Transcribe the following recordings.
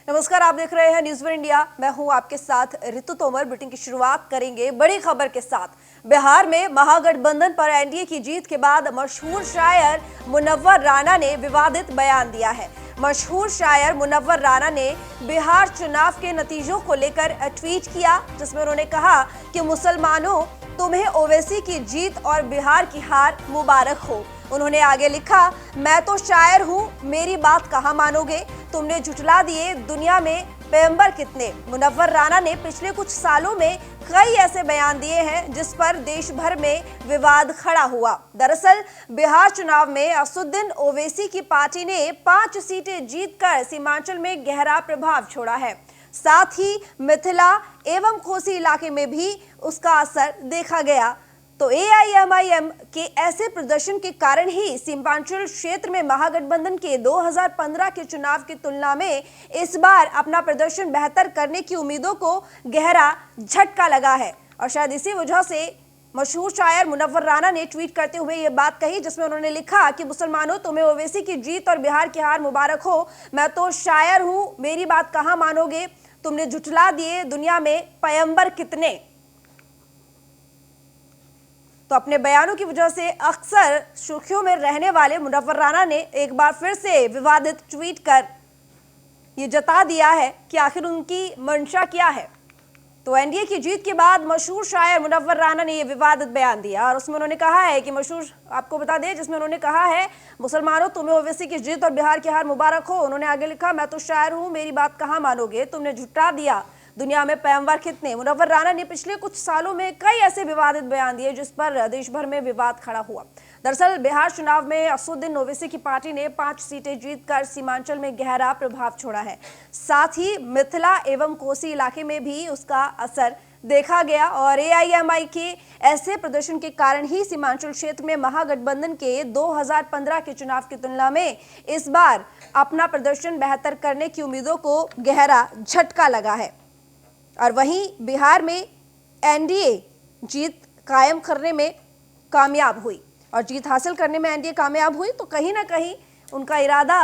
नमस्कार, आप देख रहे हैं न्यूज़ वन इंडिया। मैं हूं आपके साथ ऋतु तोमर। बुलेटिन की शुरुआत करेंगे बड़ी खबर के साथ। बिहार में महागठबंधन पर एनडीए की जीत के बाद मशहूर शायर मुनव्वर राना ने विवादित बयान दिया है। मशहूर शायर मुनव्वर राना ने बिहार चुनाव के नतीजों को लेकर ट्वीट किया, जिसमें उन्होंने कहा कि मुसलमानों, तुम्हें ओवैसी की जीत और बिहार की हार मुबारक हो। उन्होंने आगे लिखा, मैं तो शायर हूँ, मेरी बात कहाँ मानोगे, तुमने झुठला दिए दुनिया में पैगंबर कितने। मुनव्वर राना ने पिछले कुछ सालों में कई ऐसे बयान दिए हैं जिस पर देश भर में विवाद खड़ा हुआ। दरअसल बिहार चुनाव में असदुद्दीन ओवैसी की पार्टी ने 5 सीटें जीतकर सीमांचल में गहरा प्रभाव छोड़ा है। साथ ही मिथिला एवं कोसी इलाके में भी उसका असर देखा गया। तो एआईएमआईएम के ऐसे प्रदर्शन के कारण ही सीमांचल क्षेत्र में महागठबंधन के 2015 के चुनाव की तुलना में इस बार अपना प्रदर्शन बेहतर करने की उम्मीदों को गहरा झटका लगा है। और शायद इसी वजह से मशहूर शायर मुनव्वर राना ने ट्वीट करते हुए ये बात कही, जिसमें उन्होंने लिखा कि मुसलमानों, तुम्हें ओवैसी की जीत और बिहार की हार मुबारक हो। मैं तो शायर हूँ, मेरी बात कहाँ मानोगे, तुमने झुठला दिए दुनिया में पैगंबर कितने। तो अपने बयानों की वजह से अक्सर सुर्खियों में रहने वाले मुनव्वर राना ने एक बार फिर से विवादित ट्वीट कर ये जता दिया है कि आखिर उनकी मंशा क्या है। तो एनडीए की जीत के बाद मशहूर शायर मुनव्वर राना ने ये विवादित बयान दिया और उसमें उन्होंने कहा है कि मशहूर, आपको बता दें, जिसमें उन्होंने कहा है, मुसलमानों, तुम्हें ओवैसी की जीत और बिहार की हार मुबारक हो। उन्होंने आगे लिखा, मैं तो शायर हूँ, मेरी बात कहाँ मानोगे, तुमने झुठला दिया दुनिया में पैगंबर कितने। मुनव्वर राना ने पिछले कुछ सालों में कई ऐसे विवादित बयान दिए जिस पर देश भर में विवाद खड़ा हुआ। दरअसल बिहार चुनाव में असदुद्दीन ओवैसी की पार्टी ने 5 सीटें जीतकर सीमांचल में गहरा प्रभाव छोड़ा है। साथ ही मिथिला एवं कोसी इलाके में भी उसका असर देखा गया और एआईएमआई के ऐसे प्रदर्शन के कारण ही सीमांचल क्षेत्र में महागठबंधन के 2015 के चुनाव की तुलना में इस बार अपना प्रदर्शन बेहतर करने की उम्मीदों को गहरा झटका लगा है। और वहीं बिहार में एनडीए जीत कायम करने में कामयाब हुई और जीत हासिल करने में एनडीए कामयाब हुई, तो कहीं ना कहीं उनका इरादा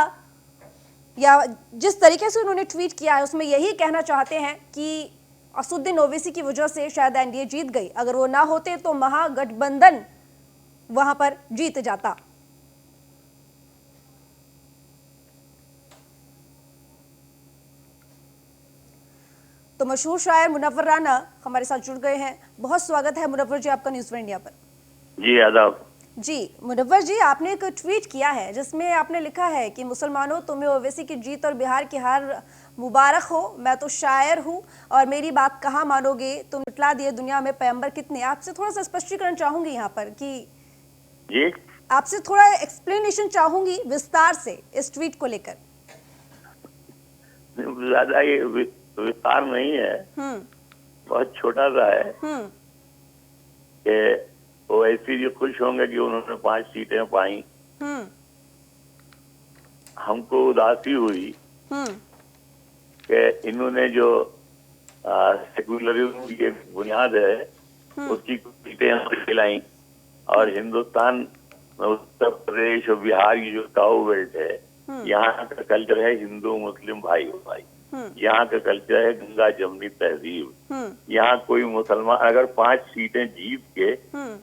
या जिस तरीके से उन्होंने ट्वीट किया है उसमें यही कहना चाहते हैं कि असदुद्दीन ओवैसी की वजह से शायद एनडीए जीत गई। अगर वो ना होते तो महागठबंधन वहां पर जीत जाता। तो मशहूर शायर मुनव्वर राना हमारे साथ जुड़ गए हैं। बहुत स्वागत है मुनव्वर जी आपका न्यूज़ वन इंडिया पर। जी आदाब। जी मुनव्वर जी, आपने एक ट्वीट किया है जिसमें आपने लिखा है कि मुसलमानों, तुम्हें ओवैसी की जीत और बिहार की हार मुबारक हो। मैं तो शायर हूँ और मेरी बात कहाँ मानोगे, तुम इतला दिए दुनिया में पैगंबर कितने। आपसे थोड़ा सा स्पष्टीकरण चाहूंगी यहाँ पर कि जी, आपसे थोड़ा एक्सप्लेनेशन चाहूंगी विस्तार से इस ट्वीट को लेकर। ज्यादा ये विस्तार नहीं है, बहुत छोटा सा है कि ओवैसी जी खुश होंगे कि उन्होंने 5 सीटें पाई। हमको उदासी हुई कि इन्होंने जो सेकुलरिज्म की बुनियाद है उसकी सीटें खिलाई और हिंदुस्तान में उत्तर प्रदेश और बिहार की जो टाउ बेल्ट है, यहाँ का कल्चर है हिंदू मुस्लिम भाई भाई, यहाँ का कल्चर है गंगा जमनी तहजीब। यहाँ कोई मुसलमान अगर 5 सीटें जीत के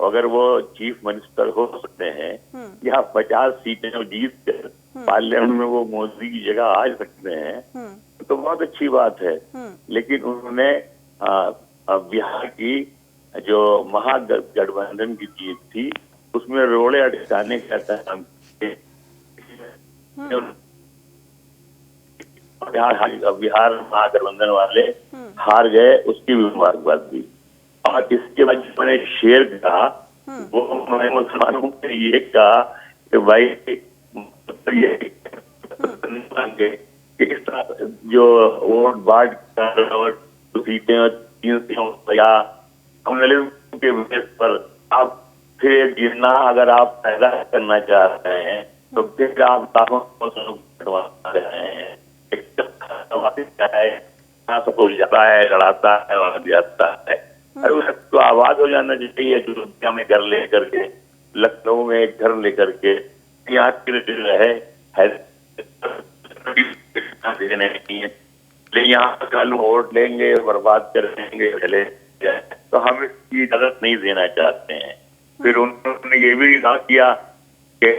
अगर वो चीफ मिनिस्टर हो सकते हैं या 50 सीटें जीत कर पार्लियामेंट में वो मोदी की जगह आ सकते हैं तो बहुत अच्छी बात है। लेकिन उन्होंने बिहार की जो महागठबंधन की जीत थी उसमें रोड़े अटकाने का काम बिहार महागठबंधन वाले हार गए, उसकी भी मुबारकबाद दी। और इसके बाद मैंने शेर कहा वो मैंने मुसलमानों को ये कहा कि भाई ये इस तरह जो वोट बांट कर सीटें और 3 सीटों या कम्युनलिज्म के बेस पर आप फिर गिरना अगर आप पैदा करना चाह रहे हैं तो फिर आप लाखों कटवा रहे हैं। जाता है, लड़ाता है और जाता है। तो आवाज हो जाना चाहिए जो दुनिया में घर ले करके, लखनऊ में एक घर लेकर के यहाँ रहे देने नहीं है। लेकिन यहाँ कल वोट लेंगे, बर्बाद कर देंगे, चले जाए, तो हम इसकी इजाजत नहीं देना चाहते हैं। फिर उन्होंने ये भी कहा किया कि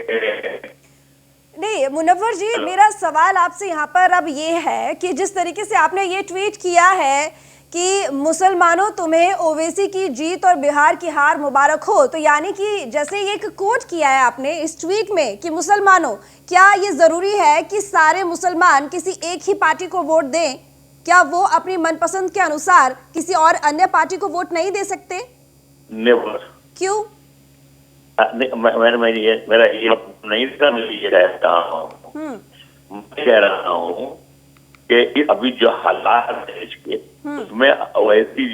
नहीं मुनव्वर जी, मेरा सवाल आपसे यहाँ पर अब ये है कि जिस तरीके से आपने ये ट्वीट किया है कि मुसलमानों तुम्हें ओवैसी की जीत और बिहार की हार मुबारक हो, तो यानी कि जैसे ये एक कोट किया है आपने इस ट्वीट में कि मुसलमानों, क्या ये जरूरी है कि सारे मुसलमान किसी एक ही पार्टी को वोट दें? क्या वो अपनी मनपसंद के अनुसार किसी और अन्य पार्टी को वोट नहीं दे सकते? नेवर। क्यों? मेरा ये नहीं था, मैं ये कह रहा हूँ, मैं कह रहा हूँ कि अभी जो हालात है इसके, उसमें वैसी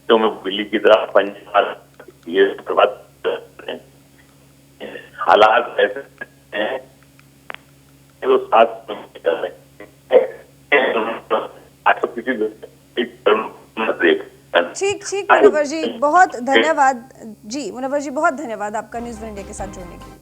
तो मैं दिल्ली की तरह पंजाब ये हालात ऐसे हैं तो साथ में कर रहे ठीक ठीक मुनव्वर जी, बहुत धन्यवाद। जी मुनव्वर जी, बहुत धन्यवाद आपका न्यूज़ वन इंडिया के साथ जुड़ने के लिए।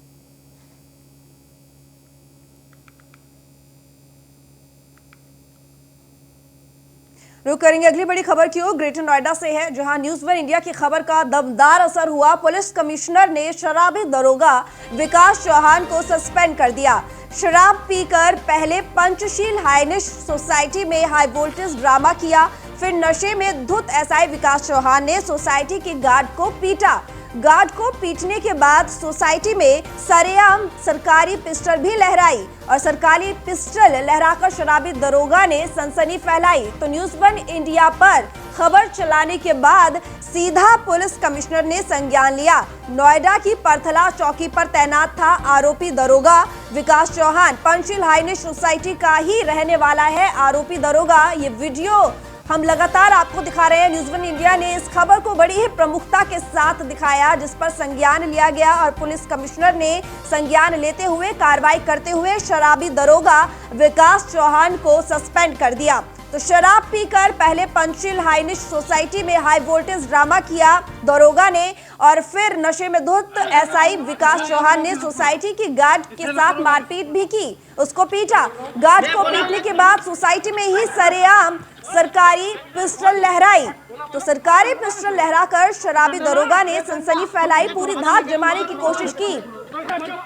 रुक करेंगे अगली बड़ी खबर की ओर, ग्रेटर नोएडा से है, जहां न्यूज़ वन इंडिया की खबर का दमदार असर हुआ। पुलिस कमिश्नर ने शराबी दरोगा विकास चौहान को सस्पेंड कर दिया। शराब पीकर पहले पंचशील हाइनिश सोसाइटी में हाई वोल्टेज ड्रामा किया, फिर नशे में धुत एसआई विकास चौहान ने सोसाइटी के गार्ड को पीटा। गार्ड को पीटने के बाद सोसाइटी में सरेआम सरकारी पिस्टल भी लहराई और सरकारी पिस्टल लहराकर शराबी दरोगा ने सनसनी फैलाई। तो न्यूज़ वन इंडिया पर खबर चलाने के बाद सीधा पुलिस कमिश्नर ने संज्ञान लिया। नोएडा की परथला चौकी पर तैनात था आरोपी दरोगा विकास चौहान। पंचशील हाइनिश सोसाइटी का ही रहने वाला है आरोपी दरोगा। ये वीडियो हम लगातार आपको दिखा रहे हैं। न्यूज़ वन इंडिया ने इस खबर को बड़ी ही प्रमुखता के साथ दिखाया, जिस पर संज्ञान लिया गया और पुलिस कमिश्नर ने संज्ञान लेते हुए कार्रवाई करते हुए शराबी दरोगा विकास चौहान को सस्पेंड कर दिया। तो शराब पीकर पहले पंचशील हाइनिश सोसाइटी में हाई वोल्टेज ड्रामा किया दरोगा ने और फिर नशे में धुत एसआई विकास चौहान ने सोसाइटी की गार्ड के साथ मारपीट भी की, उसको पीटा। गार्ड को पीटने के बाद सोसाइटी में ही सरेआम सरकारी पिस्टल लहराई। तो सरकारी पिस्टल लहराकर शराबी दरोगा ने सनसनी फैलाई, पूरी धाक जमाने की कोशिश की,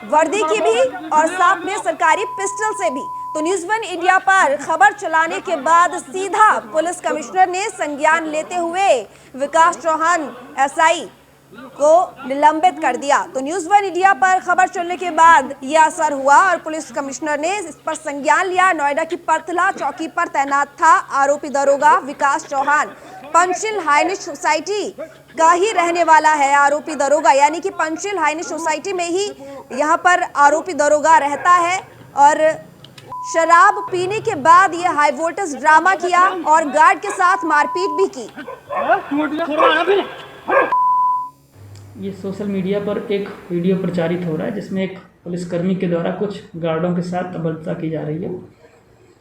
वर्दी की भी और साथ में सरकारी पिस्टल से भी। तो न्यूज़ वन इंडिया पर खबर चलाने के बाद सीधा पुलिस कमिश्नर ने संज्ञान लेते हुए विकास चौहान एसआई को निलंबित कर दिया। तो न्यूज़ वन इंडिया पर खबर चलने के बाद यह असर हुआ और पुलिस कमिश्नर ने इस पर संज्ञान लिया। नोएडा की परथला चौकी पर तैनात था आरोपी दरोगा विकास चौहान। पंचशील हाइनिश सोसाइटी का ही रहने वाला है आरोपी दरोगा, यानी कि पंचशील हाइनिश सोसाइटी में ही यहाँ पर आरोपी दरोगा रहता है और शराब पीने के बाद ये हाई वोल्टेज ड्रामा किया और गार्ड के साथ मारपीट भी की। ये सोशल मीडिया पर एक वीडियो प्रचारित हो रहा है जिसमें एक पुलिसकर्मी के द्वारा कुछ गार्डों के साथ अभद्रता की जा रही है।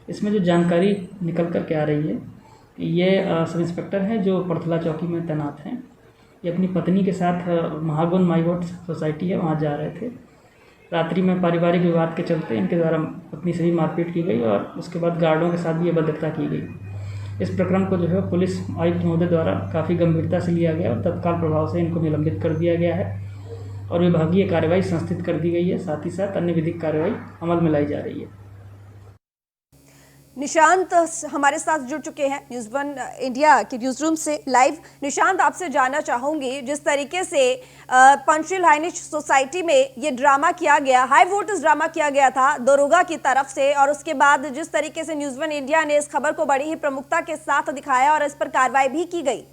इसमें जो जानकारी निकल कर के आ रही है कि ये सब इंस्पेक्टर हैं जो परथला चौकी में तैनात हैं। ये अपनी पत्नी के साथ महागुन माईवोट सोसाइटी है वहाँ जा रहे थे। रात्रि में पारिवारिक विवाद के चलते इनके द्वारा पत्नी से भी मारपीट की गई और उसके बाद गार्डों के साथ भी अभद्रता की गई। इस प्रकरण को जो है पुलिस आयुक्त महोदय द्वारा काफ़ी गंभीरता से लिया गया और तत्काल प्रभाव से इनको निलंबित कर दिया गया है और विभागीय कार्रवाई संस्थित कर दी गई है। साथ ही साथ अन्य विधिक कार्रवाई अमल में लाई जा रही है। निशांत हमारे साथ जुड़ चुके हैं न्यूज़ वन इंडिया के न्यूज़ रूम से लाइव। निशांत, आपसे जानना चाहूंगी, जिस तरीके से पंचशील हाइनिश सोसाइटी में ये ड्रामा किया गया, हाई वोल्टेज ड्रामा किया गया था दरोगा की तरफ से, और उसके बाद जिस तरीके से न्यूज़ वन इंडिया ने इस खबर को बड़ी ही प्रमुखता के साथ दिखाया और इस पर कार्रवाई भी की गई।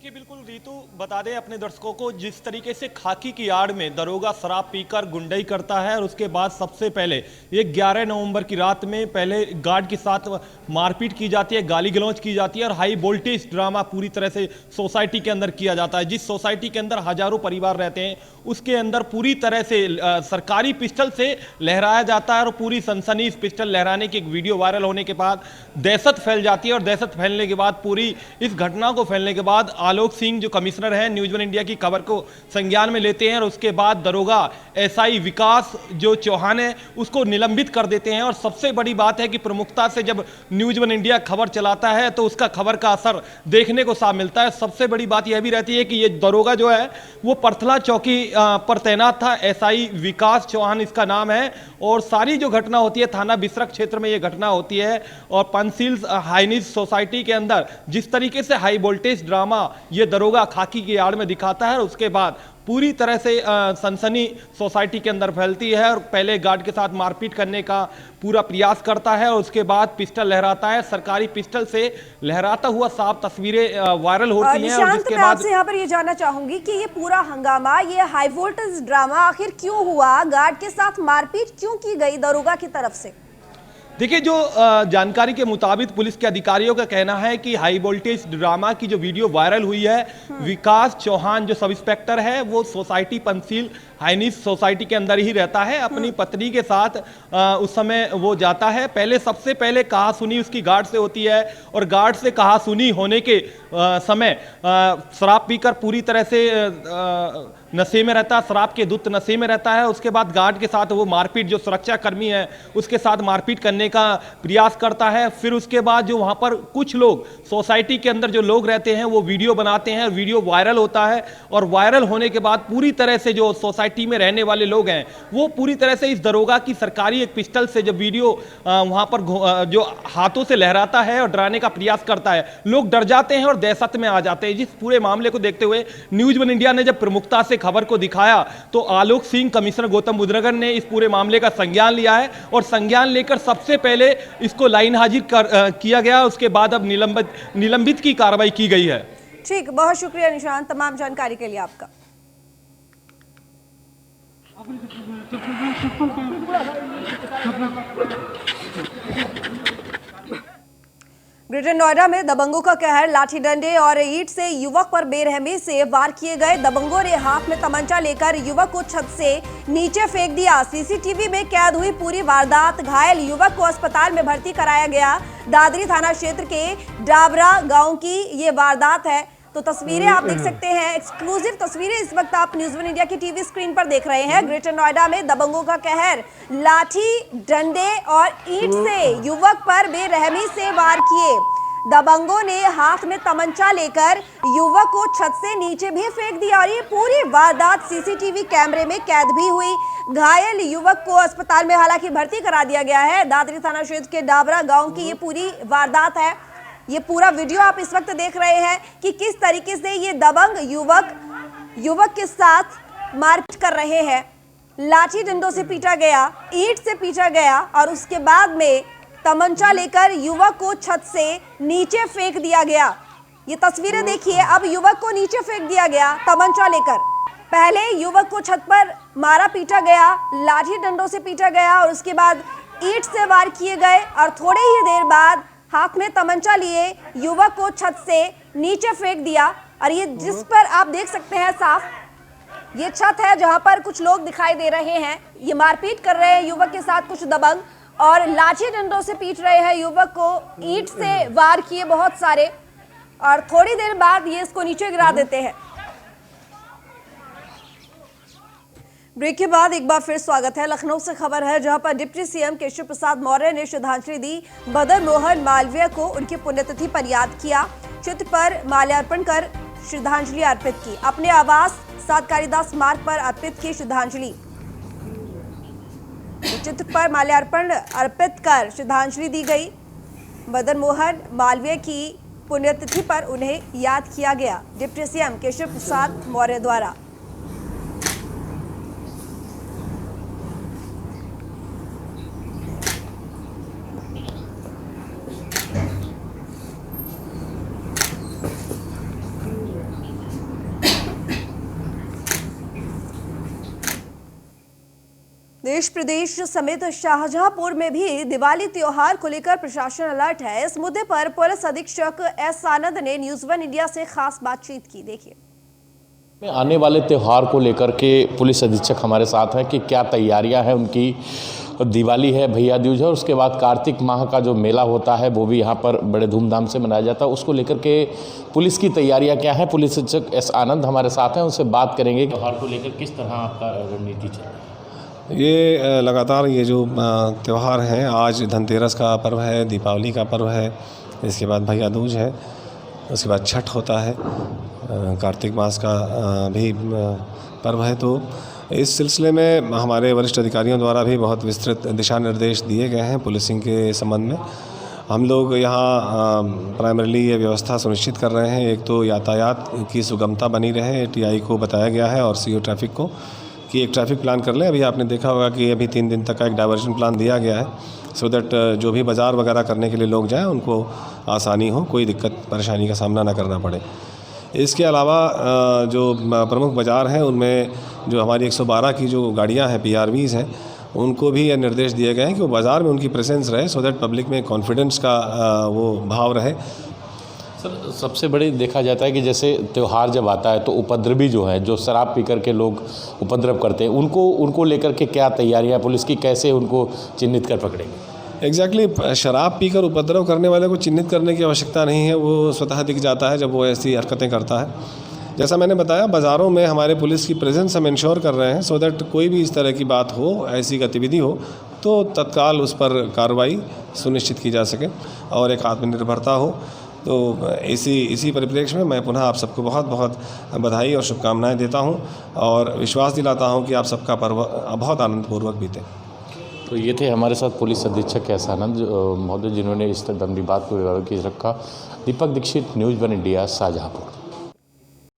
देखिए बिल्कुल रीतू, बता दें अपने दर्शकों को, जिस तरीके से खाकी की आड़ में दरोगा शराब पीकर गुंडई करता है और उसके बाद सबसे पहले ये 11 नवंबर की रात में पहले गार्ड के साथ मारपीट की जाती है, गाली गलौज की जाती है और हाई वोल्टेज ड्रामा पूरी तरह से सोसाइटी के अंदर किया जाता है। जिस सोसाइटी के अंदर हजारों परिवार रहते हैं उसके अंदर पूरी तरह से सरकारी पिस्टल से लहराया जाता है और पूरी सनसनी इस पिस्टल लहराने की एक वीडियो वायरल होने के बाद दहशत फैल जाती है और दहशत फैलने के बाद पूरी इस घटना को फैलने के बाद आलोक सिंह जो कमिश्नर हैं न्यूज़ वन इंडिया की खबर को संज्ञान में लेते हैं और उसके बाद दरोगा एसआई विकास जो चौहान है उसको निलंबित कर देते हैं। और सबसे बड़ी बात है कि प्रमुखता से जब न्यूज़ वन इंडिया खबर चलाता है तो उसका खबर का असर देखने को साफ मिलता है। सबसे बड़ी बात यह भी रहती है कि ये दरोगा जो है वो परथला चौकी पर तैनात था, एसआई विकास चौहान इसका नाम है। और सारी जो घटना होती है थाना बिसरख क्षेत्र में ये घटना होती है और पंसिल्स हाइनिस सोसाइटी के अंदर जिस तरीके से हाई वोल्टेज ड्रामा ये दरोगा खाकी की आड़ में दिखाता है, उसके बाद पूरी तरह से सनसनी सोसाइटी के अंदर फैलती है और पहले गार्ड के साथ मारपीट करने का पूरा प्रयास करता है और उसके बाद पिस्टल लहराता है। सरकारी पिस्टल से लहराता हुआ साफ तस्वीरें वायरल होती हैं। और जिसके बाद आपसे यहाँ पर ये जानना चाहूंगी कि ये पूरा हंगामा, ये हाई वोल्टेज ड्रामा आखिर क्यों हुआ? गार्ड के साथ मारपीट क्यों की गई दरोगा की तरफ से? देखिए, जो जानकारी के मुताबिक पुलिस के अधिकारियों का कहना है कि हाई वोल्टेज ड्रामा की जो वीडियो वायरल हुई है, विकास चौहान जो सब इंस्पेक्टर है वो सोसाइटी पंसील हाइनिस सोसाइटी के अंदर ही रहता है। अपनी पत्नी के साथ उस समय वो जाता है। पहले सबसे पहले कहा सुनी उसकी गार्ड से होती है और गार्ड से कहा सुनी होने के समय शराब पीकर पूरी तरह से नशे में रहता है, शराब के धुत नशे में रहता है। उसके बाद गार्ड के साथ वो मारपीट, जो सुरक्षा कर्मी है उसके साथ मारपीट करने का प्रयास करता है। फिर उसके बाद जो वहाँ पर कुछ लोग सोसाइटी के अंदर जो लोग रहते हैं वो वीडियो बनाते हैं, वीडियो वायरल होता है और वायरल होने के बाद पूरी तरह से जो सोसाइटी में रहने वाले लोग हैं वो पूरी तरह से इस दरोगा की सरकारी एक पिस्टल से जब वीडियो वहाँ पर जो हाथों से लहराता है और डराने का प्रयास करता है, लोग डर जाते हैं और दहशत में आ जाते हैं। जिस पूरे मामले को देखते हुए न्यूज़ वन इंडिया ने जब प्रमुखता से खबर को दिखाया तो आलोक सिंह, कमिश्नर गौतम बुद्रगर ने इस पूरे मामले का संज्ञान लिया है और संज्ञान लेकर सबसे पहले इसको लाइन हाजिर किया गया। उसके बाद अब निलंबित की कार्रवाई की गई है। ठीक, बहुत शुक्रिया निशांत तमाम जानकारी के लिए आपका। ग्रेटर नोएडा में दबंगों का कहर, लाठी डंडे और ईंट से युवक पर बेरहमी से वार किए गए। दबंगों ने हाथ में तमंचा लेकर युवक को छत से नीचे फेंक दिया। सीसीटीवी में कैद हुई पूरी वारदात। घायल युवक को अस्पताल में भर्ती कराया गया। दादरी थाना क्षेत्र के डाबरा गांव की ये वारदात है। तो तस्वीरें आप देख सकते हैं, एक्सक्लूसिव तस्वीरें इस वक्त आप न्यूज़ वन इंडिया की टीवी स्क्रीन पर देख रहे हैं। ग्रेटर नोएडा में दबंगों का कहर, लाठी डंडे और ईंट से युवक पर बेरहमी से वार किए। दबंगों ने हाथ में तमंचा लेकर युवक को छत से नीचे भी फेंक दिया और ये पूरी वारदात सीसीटीवी कैमरे में कैद भी हुई। घायल युवक को अस्पताल में हालांकि भर्ती करा दिया गया है। दादरी थाना क्षेत्र के डाबरा गांव की ये पूरी वारदात है। ये पूरा वीडियो आप इस वक्त देख रहे हैं कि किस तरीके से ये दबंग युवक के साथ मारपीट कर रहे हैं। लाठी डंडों से पीटा गया, ईंट से पीटा गया और उसके बाद में तमंचा लेकर युवक को छत से नीचे फेंक दिया गया। ये तस्वीरें देखिए, अब युवक को नीचे फेंक दिया गया तमंचा लेकर। पहले युवक को छत पर मारा पीटा गया, लाठी डंडों से पीटा गया और उसके बाद ईंट से वार किए गए और थोड़े ही देर बाद हाथ में तमंचा लिए युवक को छत से नीचे फेंक दिया। और ये जिस पर आप देख सकते हैं साफ, ये छत है जहां पर कुछ लोग दिखाई दे रहे हैं। ये मारपीट कर रहे हैं युवक के साथ कुछ दबंग और लाठी डंडों से पीट रहे हैं युवक को, ईंट से वार किए बहुत सारे और थोड़ी देर बाद ये इसको नीचे गिरा देते हैं। ब्रेक के बाद एक बार फिर स्वागत है। लखनऊ से खबर है जहां पर डिप्टी सीएम केशव प्रसाद मौर्य ने श्रद्धांजलि दी। मदन मोहन मालवीय को उनकी पुण्यतिथि पर याद किया। चित्र पर माल्यार्पण कर श्रद्धांजलि अर्पित की। अपने आवास सात कालिदास मार्ग पर अर्पित की श्रद्धांजलि। चित्र पर माल्यार्पण अर्पित कर श्रद्धांजलि दी गई। मदन मोहन मालवीय की पुण्यतिथि पर उन्हें याद किया गया डिप्टी सीएम केशव प्रसाद मौर्य द्वारा। देश प्रदेश समेत शाहजहांपुर में भी दिवाली त्योहार को लेकर प्रशासन अलर्ट है। इस मुद्दे पर पुलिस अधीक्षक एस आनंद ने न्यूज़ 1 इंडिया से खास बातचीत की। देखिए। आने वाले त्यौहार को लेकर के पुलिस अधीक्षक हमारे साथ हैं कि क्या तैयारियां हैं उनकी। दिवाली है, भैया दूज है, उसके बाद कार्तिक माह का जो मेला होता है वो भी यहाँ पर बड़े धूमधाम से मनाया जाता है। उसको लेकर के पुलिस की तैयारियां क्या है, पुलिस अधीक्षक एस आनंद हमारे साथ हैं, उनसे बात करेंगे। त्यौहार को लेकर किस तरह आपका रणनीति चल रहा है? ये लगातार ये जो त्यौहार हैं, आज धनतेरस का पर्व है, दीपावली का पर्व है, इसके बाद भैया दूज है, उसके बाद छठ होता है, कार्तिक मास का भी पर्व है। तो इस सिलसिले में हमारे वरिष्ठ अधिकारियों द्वारा भी बहुत विस्तृत दिशा निर्देश दिए गए हैं पुलिसिंग के संबंध में। हम लोग यहाँ प्राइमरीली ये व्यवस्था सुनिश्चित कर रहे हैं, एक तो यातायात की सुगमता बनी रहे। टीआई को बताया गया है और सीओ ट्रैफिक को कि एक ट्रैफिक प्लान कर लें। अभी आपने देखा होगा कि अभी 3 दिन तक का एक डाइवर्जन प्लान दिया गया है, सो दैट जो भी बाज़ार वगैरह करने के लिए लोग जाएं उनको आसानी हो, कोई दिक्कत परेशानी का सामना ना करना पड़े। इसके अलावा जो प्रमुख बाज़ार हैं उनमें जो हमारी 112 की जो गाड़ियां हैं, PRVs हैं, उनको भी ये निर्देश दिए गए हैं कि वो बाज़ार में उनकी प्रेजेंस रहे, सो दैट पब्लिक में कॉन्फिडेंस का वो भाव रहे। सर, सबसे बड़ी देखा जाता है कि जैसे त्यौहार जब आता है तो उपद्रवी जो है, जो शराब पीकर के लोग उपद्रव करते हैं, उनको लेकर के क्या तैयारियां पुलिस की, कैसे उनको चिन्हित कर पकड़ेंगे? एग्जैक्टली शराब पीकर उपद्रव करने वाले को चिन्हित करने की आवश्यकता नहीं है, वो स्वतः दिख जाता है जब वो ऐसी हरकतें करता है। जैसा मैंने बताया, बाज़ारों में हमारे पुलिस की प्रेजेंस हम इंश्योर कर रहे हैं, सो दैट कोई भी इस तरह की बात हो, ऐसी गतिविधि हो तो तत्काल उस पर कार्रवाई सुनिश्चित की जा सके और एक आत्मनिर्भरता हो। तो इसी परिप्रेक्ष्य में मैं पुनः आप सबको बहुत बहुत बधाई और शुभकामनाएं देता हूं और विश्वास दिलाता हूं कि आप सबका पर्व बहुत आनंदपूर्वक बीते। तो ये थे हमारे साथ पुलिस अधीक्षक एस आनंद महोदय, जिन्होंने इस तक बात को रखा। दीपक दीक्षित, न्यूज़ 1 इंडिया, शाहजहांपुर।